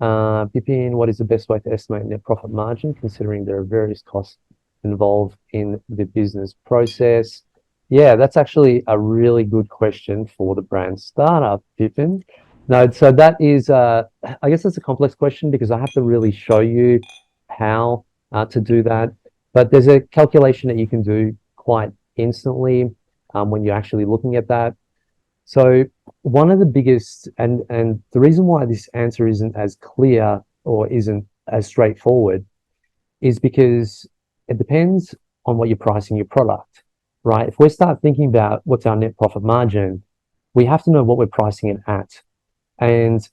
Bipin, what is the best way to estimate net profit margin considering there are various costs involved in the business process? Yeah, that's actually a really good question for the brand startup, Bipin. No, so that is, I guess that's a complex question because I have to really show you how to do that. But there's a calculation that you can do quite instantly when you're actually looking at that. So one of the biggest, and the reason why this answer isn't as clear or isn't as straightforward is because it depends on what you're pricing your product, right? If we start thinking about what's our net profit margin, we have to know what we're pricing it at. And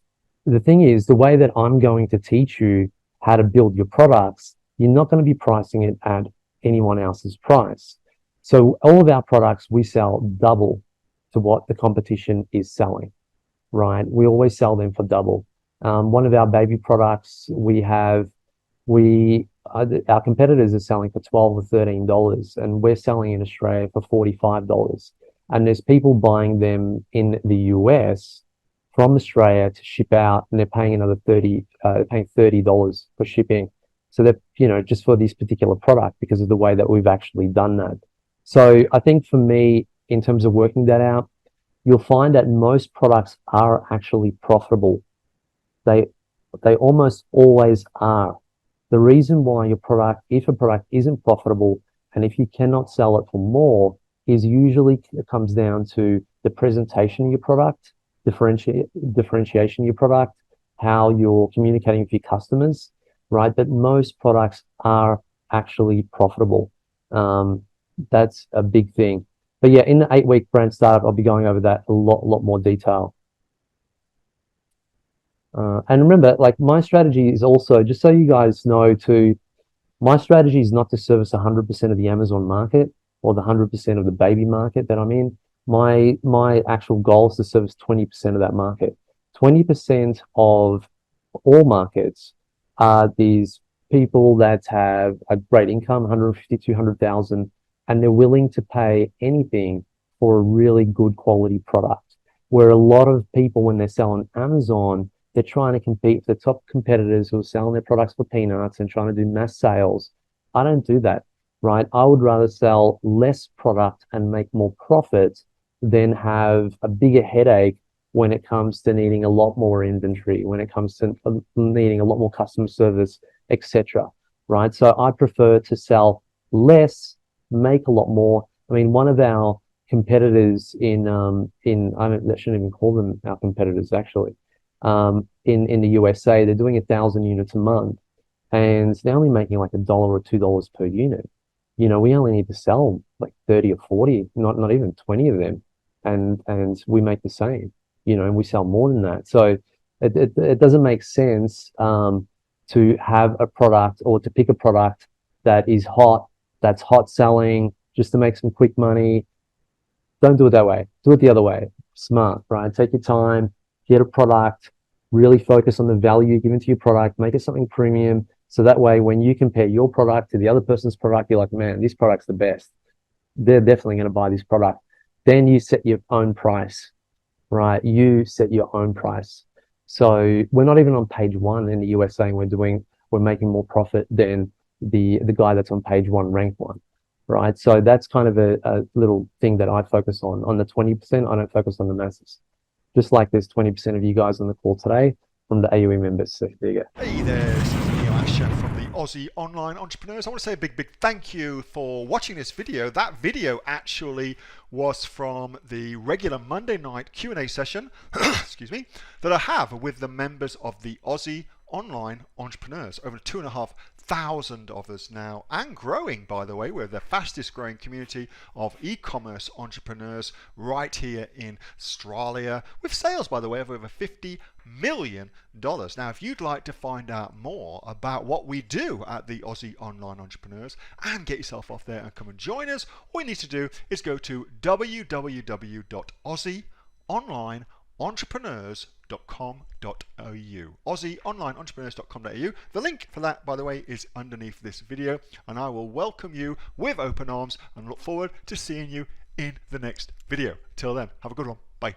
the thing is, the way that I'm going to teach you how to build your products, you're not going to be pricing it at anyone else's price. So all of our products, we sell double to what the competition is selling, right? We always sell them for double. One of our baby products, our competitors are selling for $12 or $13, and we're selling in Australia for $45. And there's people buying them in the US from Australia to ship out, and they're paying another paying $30 for shipping. So that, just for this particular product because of the way that we've actually done that. So I think for me, in terms of working that out, you'll find that most products are actually profitable. They almost always are. The reason why if a product isn't profitable, and if you cannot sell it for more, is usually it comes down to the presentation of your product, differentiation of your product, how you're communicating with your customers, right? But most products are actually profitable. That's a big thing. But yeah, in the 8-week brand startup, I'll be going over that a lot more detail. And remember, like my strategy is also, just so you guys know too, my strategy is not to service 100% of the Amazon market or the 100% of the baby market that I'm in. My actual goal is to service 20% of that market. 20% of all markets are these people that have a great income, 150, 200,000, and they're willing to pay anything for a really good quality product. Where a lot of people, when they sell on Amazon, they're trying to compete with the top competitors who are selling their products for peanuts and trying to do mass sales. I don't do that, right? I would rather sell less product and make more profit than have a bigger headache when it comes to needing a lot more inventory, when it comes to needing a lot more customer service, etc. Right? So I prefer to sell less, make a lot more. I mean, one of our competitors I shouldn't even call them our competitors actually. In the USA, they're doing 1,000 units a month, and they're only making like $1 or $2 per unit. We only need to sell like 30 or 40, not even 20 of them, and we make the same. And we sell more than that. So it doesn't make sense to have a product or to pick a product that is that's hot selling just to make some quick money. Don't do it that way. Do it the other way. Smart, right? Take your time, get a product, really focus on the value you're giving to your product, make it something premium. So that way, when you compare your product to the other person's product, you're like, man, this product's the best. They're definitely going to buy this product. Then you set your own price, right? You set your own price. So we're not even on page 1 in the USA, and we're making more profit than the guy that's on page 1, ranked 1, right? So that's kind of a little thing that I focus on. On the 20%, I don't focus on the masses. Just like there's 20% of you guys on the call today from the AOE members. So there you go. Hey there, this is Neil-Asher from the Aussie Online Entrepreneurs. I want to say a big thank you for watching this video. That video actually was from the regular Monday night Q&A session, excuse me, that I have with the members of the Aussie Online Entrepreneurs. Over 2,500 of us now, and growing, by the way. We're the fastest growing community of e-commerce entrepreneurs right here in Australia, with sales, by the way, of over $50 million. Now, if you'd like to find out more about what we do at the Aussie Online Entrepreneurs and get yourself off there and come and join us, all you need to do is go to www.aussieonlineentrepreneurs.com.au. AussieOnlineEntrepreneurs.com.au. The link for that, by the way, is underneath this video, and I will welcome you with open arms and look forward to seeing you in the next video. Till then, have a good one. Bye.